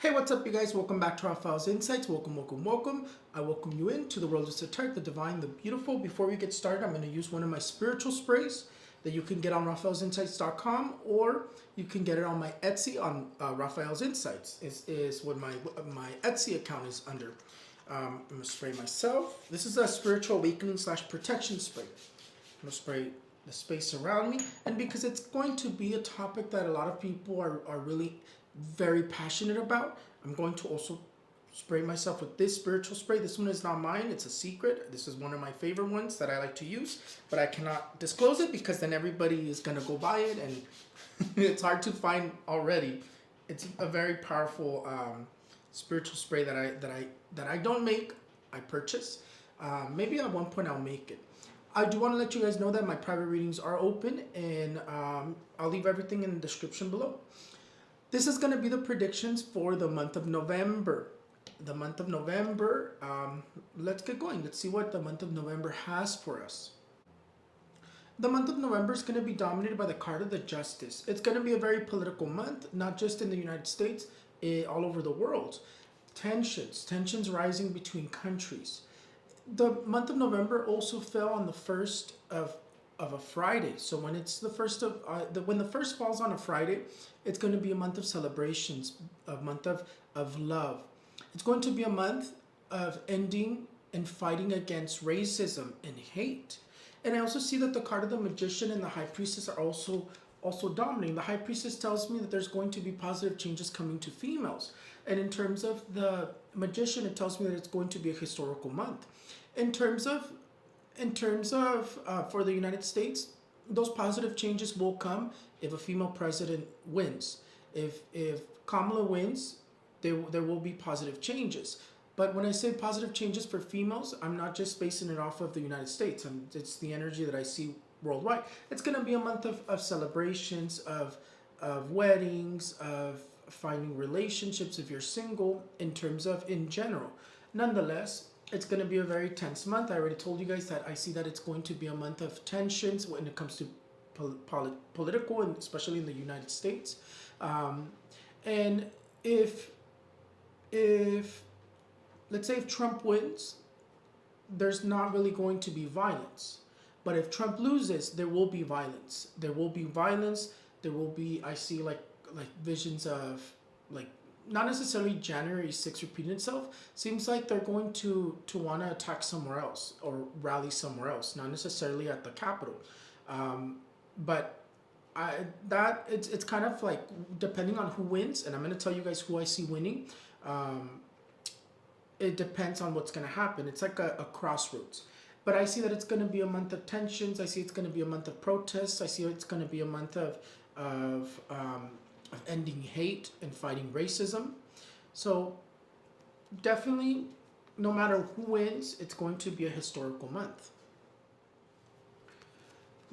Hey, what's up, you guys? Welcome back to Raphael's Insights. Welcome. I welcome you into the world of Esoteric, the divine, the beautiful. Before we get started, I'm going to use one of my spiritual sprays that you can get on raphaelsinsights.com, or you can get it on my Etsy on Raphael's Insights is what my Etsy account is under. I'm going to spray myself. This is a spiritual awakening / protection spray. I'm going to spray the space around me, and because it's going to be a topic that a lot of people are really very passionate about, I'm going to also spray myself with this spiritual spray. This one is not mine, it's a secret. This is one of my favorite ones that I like to use, but I cannot disclose it because then everybody is gonna go buy it and it's hard to find already. It's a very powerful spiritual spray that I don't make, I purchase. Maybe at one point I'll make it. I do want to let you guys know that my private readings are open, and I'll leave everything in the description below. This is going to be the predictions for the month of November. The month of November, let's get going. Let's see what the month of November has for us. The month of November is going to be dominated by the card of the Justice. It's going to be a very political month, not just in the United States, all over the world. Tensions rising between countries. The month of November also fell on the first of a Friday. So when it's the first of when the first falls on a Friday, it's going to be a month of celebrations, a month of love. It's going to be a month of ending and fighting against racism and hate. And I also see that the card of the Magician and the High Priestess are also dominating. The High Priestess tells me that there's going to be positive changes coming to females. And in terms of the Magician, it tells me that it's going to be a historical month. In terms of for the United States, those positive changes will come if a female president wins. If Kamala wins, there will be positive changes. But when I say positive changes for females, I'm not just basing it off of the United States. It's the energy that I see worldwide. It's going to be a month of celebrations, of weddings, of finding relationships if you're single, in terms of in general. Nonetheless, it's going to be a very tense month. I already told you guys that I see that it's going to be a month of tensions when it comes to political, and especially in the United States. And if let's say if Trump wins, there's not really going to be violence. But if Trump loses, there will be violence. There will be violence. There will be, I see like visions of like, not necessarily January 6th repeating itself. Seems like they're going to want to attack somewhere else or rally somewhere else, not necessarily at the Capitol. But it's kind of like depending on who wins, and I'm going to tell you guys who I see winning. It depends on what's going to happen. It's like a crossroads. But I see that it's going to be a month of tensions. I see it's going to be a month of protests. I see it's going to be a month of ending hate and fighting racism. So definitely, no matter who wins, it's going to be a historical month.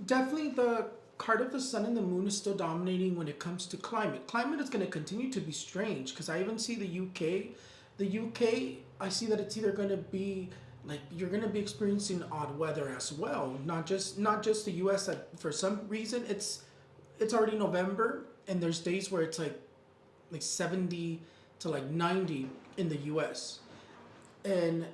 Definitely the card of the Sun and the Moon is still dominating when it comes to climate. Climate is going to continue to be strange, because I even see the UK. The UK, I see that it's either going to be like you're going to be experiencing odd weather as well. Not just the US. For some reason, it's already November, and there's days where it's like 70 to like 90 in the US. And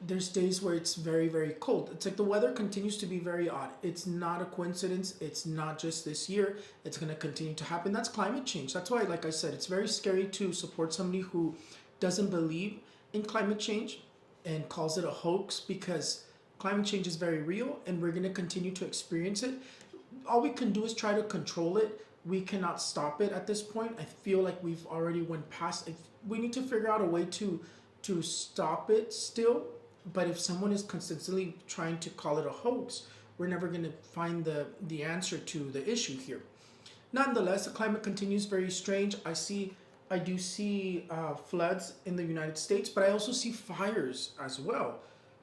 there's days where it's very, very cold. It's like the weather continues to be very odd. It's not a coincidence. It's not just this year. It's going to continue to happen. That's climate change. That's why, like I said, it's very scary to support somebody who doesn't believe in climate change and calls it a hoax, because climate change is very real and we're going to continue to experience it. All we can do is try to control it. We cannot stop it at this point. I feel like we've already went past it. We need to figure out a way to stop it still. But if someone is consistently trying to call it a hoax, we're never going to find the answer to the issue here. Nonetheless, the climate continues very strange. I do see floods in the United States, but I also see fires as well.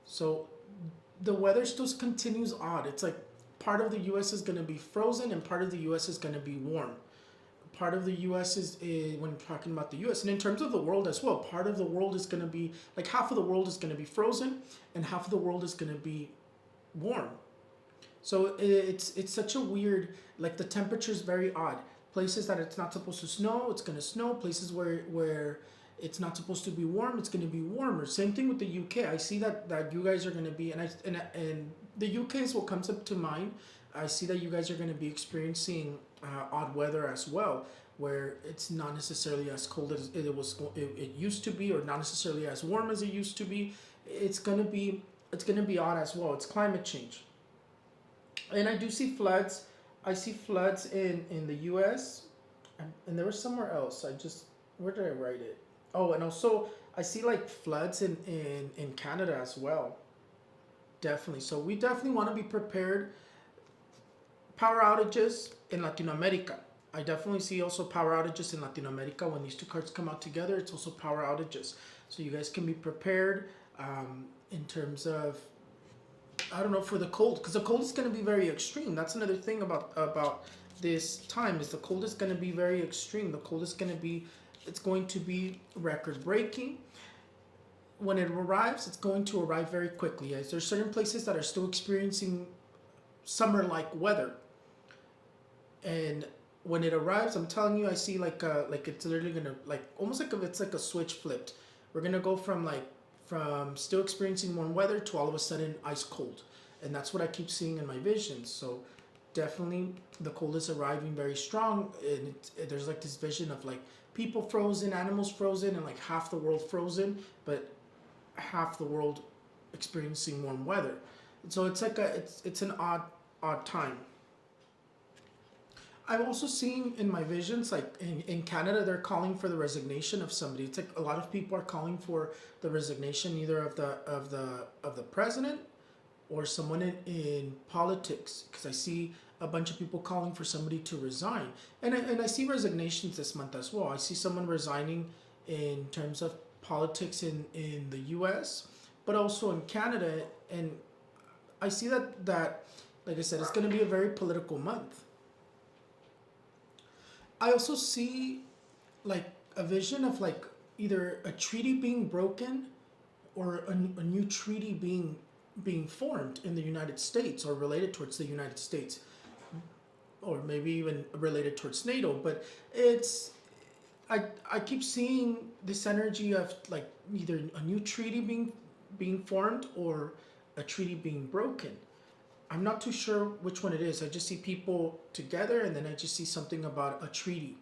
So the weather still continues odd. It's like part of the U.S. is going to be frozen and part of the U.S. is going to be warm. Part of the U.S. is when talking about the U.S. And in terms of the world as well, part of the world is going to be, like half of the world is going to be frozen and half of the world is going to be warm. So it's such a weird, like the temperature is very odd. Places that it's not supposed to snow, it's going to snow. Places where it's not supposed to be warm, it's going to be warmer. Same thing with the UK. I see that you guys are going to be, and the UK is what comes up to mind. I see that you guys are going to be experiencing odd weather as well, where it's not necessarily as cold as it used to be, or not necessarily as warm as it used to be. It's gonna be odd as well. It's climate change, and I do see floods. I see floods in the U.S. and there was somewhere else. Where did I write it? Oh, and also I see like floods in Canada as well. Definitely. So we definitely want to be prepared. Power outages in Latin America. I definitely see also power outages in Latin America. When these two cards come out together, it's also power outages. So you guys can be prepared in terms of, I don't know, for the cold, because the cold is going to be very extreme. That's another thing about this time, is the cold is going to be very extreme. The cold is going to be, it's going to be record breaking. When it arrives, it's going to arrive very quickly. As there's certain places that are still experiencing summer-like weather, and when it arrives, I'm telling you, I see like it's literally gonna, like, almost like if it's like a switch flipped. We're gonna go from still experiencing warm weather to all of a sudden ice cold, and that's what I keep seeing in my visions. So definitely the cold is arriving very strong, and there's like this vision of like people frozen, animals frozen, and like half the world frozen, but half the world experiencing warm weather. So it's like it's an odd time. I'm also seeing in my visions, like in Canada, they're calling for the resignation of somebody. It's like a lot of people are calling for the resignation either of the president or someone in politics, because I see a bunch of people calling for somebody to resign, and I see resignations this month as well. I see someone resigning in terms of politics in the U.S., but also in Canada, and I see that like I said, it's going to be a very political month. I also see like a vision of like either a treaty being broken or a new treaty being formed in the United States, or related towards the United States, or maybe even related towards NATO. But it's I keep seeing this energy of like either a new treaty being formed or a treaty being broken. I'm not too sure which one it is. I just see people together, and then I just see something about a treaty.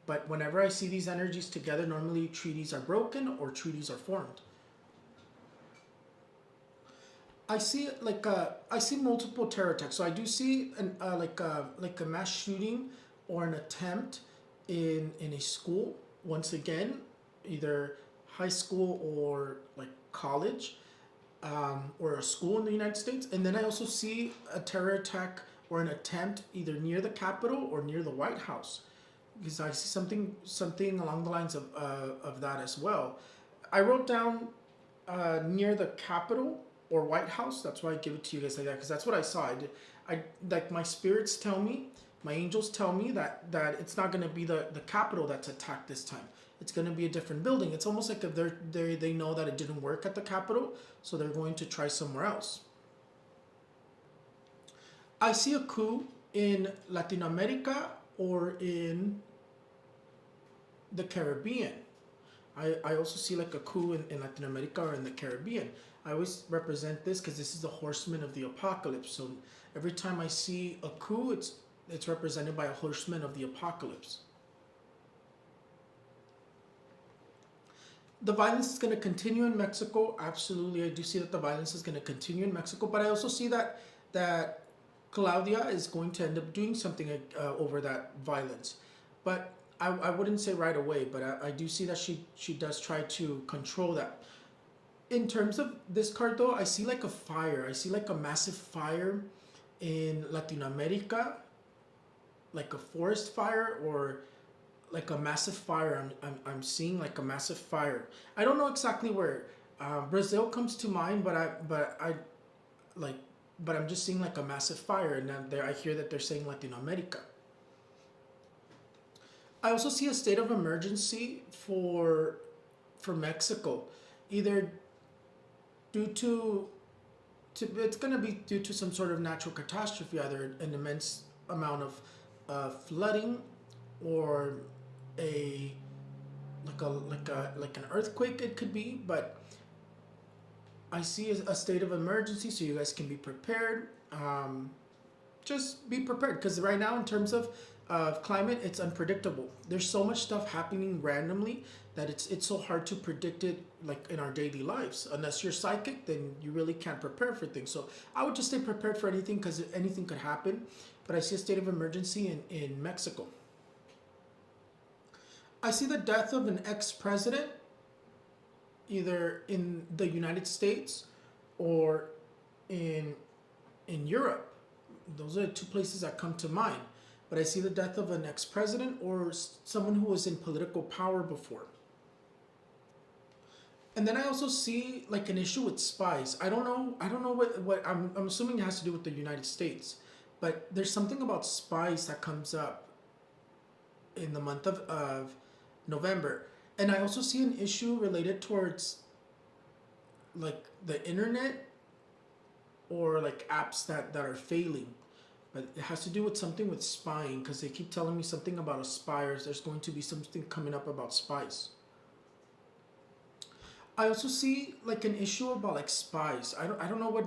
But whenever I see these energies together, normally treaties are broken or treaties are formed. I see multiple terror attacks. So I do see like a mass shooting or an attempt in a school. Once again, either high school or like college, or a school in the United States. And then I also see a terror attack or an attempt either near the Capitol or near the White House, because I see something along the lines of that as well. I wrote down near the Capitol or White House. That's why I give it to you guys like that, because that's what I saw. I like, my spirits tell me, my angels tell me that it's not going to be the Capitol that's attacked this time. It's going to be a different building. It's almost like if they know that it didn't work at the Capitol, so they're going to try somewhere else. I see a coup in Latin America or in the Caribbean. I also see like a coup in Latin America or in the Caribbean. I always represent this because this is the horseman of the apocalypse. So every time I see a coup, it's represented by a horseman of the apocalypse. The violence is going to continue in Mexico. Absolutely, I do see that the violence is going to continue in Mexico. But I also see that Claudia is going to end up doing something over that violence. But I wouldn't say right away. But I do see that she does try to control that. In terms of this card, though, I see like a fire. I see like a massive fire in Latin America, like a forest fire, or like a massive fire. I'm seeing like a massive fire. I don't know exactly where. Brazil comes to mind, but I'm just seeing like a massive fire, and then I hear that they're saying Latin America. I also see a state of emergency for Mexico, either due to it's going to be due to some sort of natural catastrophe, either an immense amount of flooding, or a like an earthquake it could be, but I see a state of emergency so you guys can be prepared. Just be prepared because right now in terms of climate, it's unpredictable. There's so much stuff happening randomly that it's so hard to predict it like in our daily lives. Unless you're psychic, then you really can't prepare for things. So I would just stay prepared for anything because anything could happen. But I see a state of emergency in Mexico. I see the death of an ex-president either in the United States or in Europe. Those are the two places that come to mind. But I see the death of an ex-president or someone who was in political power before. And then I also see like an issue with spies. I don't know what I'm assuming it has to do with the United States. But there's something about spies that comes up in the month of November. And I also see an issue related towards like the internet or like apps that are failing. But it has to do with something with spying because they keep telling me something about a spy or there's going to be something coming up about spies. I also see like an issue about like spies. I don't know what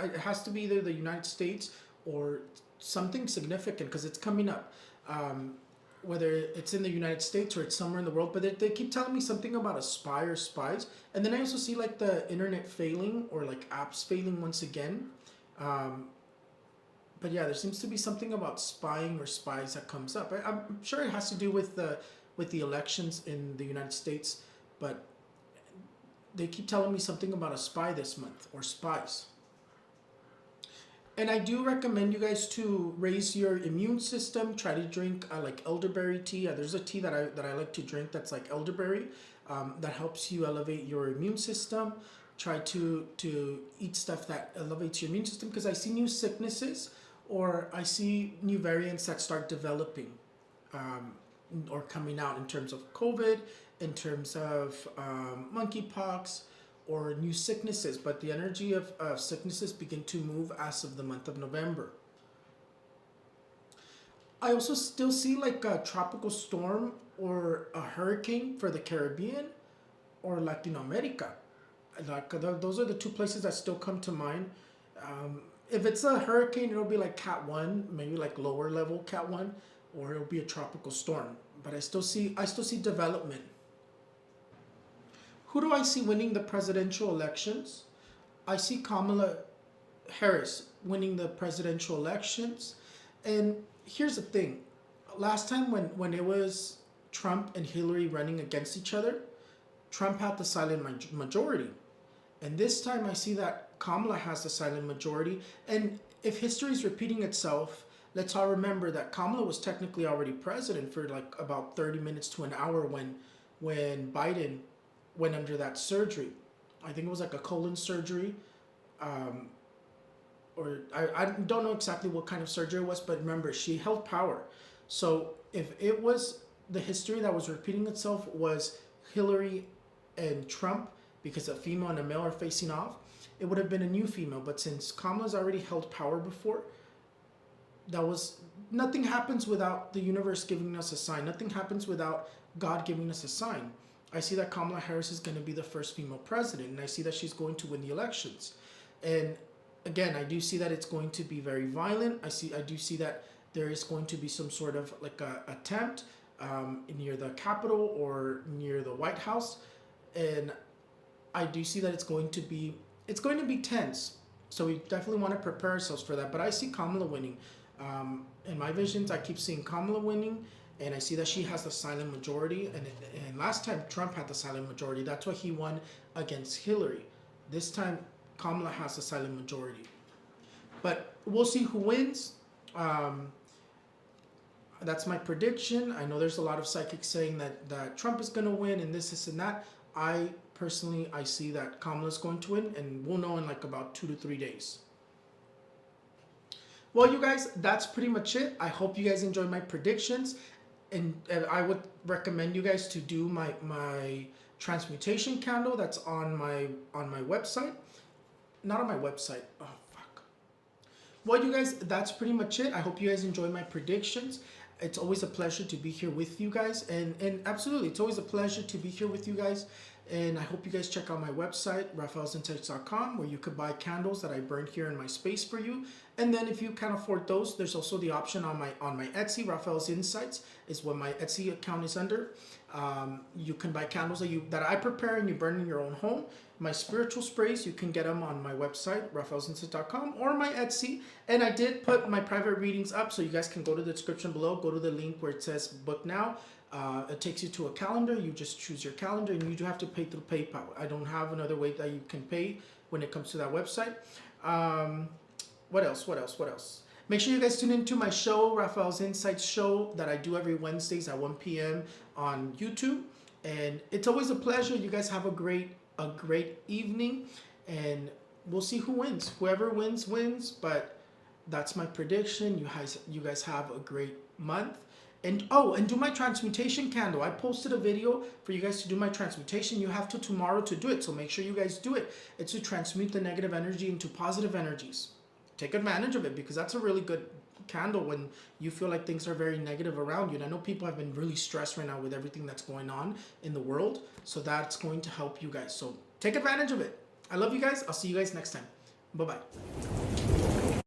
it has to be either the United States or something significant because it's coming up. Whether it's in the United States or it's somewhere in the world, but they keep telling me something about a spy or spies. And then I also see like the internet failing or like apps failing once again. But yeah, there seems to be something about spying or spies that comes up. I'm sure it has to do with the elections in the United States, but they keep telling me something about a spy this month or spies. And I do recommend you guys to raise your immune system. Try to drink like elderberry tea. There's a tea that I like to drink that's like elderberry that helps you elevate your immune system. Try to eat stuff that elevates your immune system because I see new sicknesses or I see new variants that start developing or coming out in terms of COVID, in terms of monkeypox, or new sicknesses, but the energy of sicknesses begin to move as of the month of November. I also still see like a tropical storm or a hurricane for the Caribbean or Latin America. Like those are the two places that still come to mind. If it's a hurricane, it'll be like Cat 1, maybe like lower level Cat 1, or it'll be a tropical storm. But I still see development. Who do I see winning the presidential elections? I see Kamala Harris winning the presidential elections. And here's the thing. Last time when it was Trump and Hillary running against each other, Trump had the silent majority. And this time I see that Kamala has the silent majority. And if history is repeating itself, let's all remember that Kamala was technically already president for like about 30 minutes to an hour when Biden went under that surgery. I think it was like a colon surgery. Or I don't know exactly what kind of surgery it was, but remember, she held power. So if it was the history that was repeating itself was Hillary and Trump, because a female and a male are facing off, it would have been a new female. But since Kamala's already held power before, nothing happens without the universe giving us a sign. Nothing happens without God giving us a sign. I see that Kamala Harris is going to be the first female president, and I see that she's going to win the elections. And again, I do see that it's going to be very violent. I do see that there is going to be some sort of like a attempt near the Capitol or near the White House, and I do see that it's going to be tense. So we definitely want to prepare ourselves for that. But I see Kamala winning. In my visions, I keep seeing Kamala winning. And I see that she has the silent majority. And last time Trump had the silent majority. That's why he won against Hillary. This time Kamala has the silent majority. But we'll see who wins. That's my prediction. I know there's a lot of psychics saying that Trump is going to win and this and that. I see that Kamala's going to win. And we'll know in like about 2 to 3 days. Well, you guys, that's pretty much it. I hope you guys enjoyed my predictions. And I would recommend you guys to do my transmutation candle that's on my website. Not on my website. Oh, fuck. Well, you guys, that's pretty much it. I hope you guys enjoy my predictions. It's always a pleasure to be here with you guys. And absolutely, it's always a pleasure to be here with you guys. And I hope you guys check out my website, rafaelsinsights.com, where you could buy candles that I burned here in my space for you. And then if you can't afford those, there's also the option on my Etsy. Rafael's Insights is what my Etsy account is under. You can buy candles that I prepare and you burn in your own home. My spiritual sprays, you can get them on my website, rafaelsinsights.com, or my Etsy. And I did put my private readings up, so you guys can go to the description below, go to the link where it says book now. It takes you to a calendar. You just choose your calendar, and you do have to pay through PayPal. I don't have another way that you can pay when it comes to that website. What else? Make sure you guys tune into my show, Rafael's Insights show, that I do every Wednesdays at 1 p.m. on YouTube. And it's always a pleasure. You guys have a great evening, and we'll see who wins. Whoever wins, but that's my prediction. You guys have a great month. And do my transmutation candle. I posted a video for you guys to do my transmutation. You have till tomorrow to do it, so make sure you guys do it. It's to transmute the negative energy into positive energies. Take advantage of it, because that's a really good candle when you feel like things are very negative around you. And I know people have been really stressed right now with everything that's going on in the world, so that's going to help you guys. So take advantage of it. I love you guys. I'll see you guys next time. Bye-bye.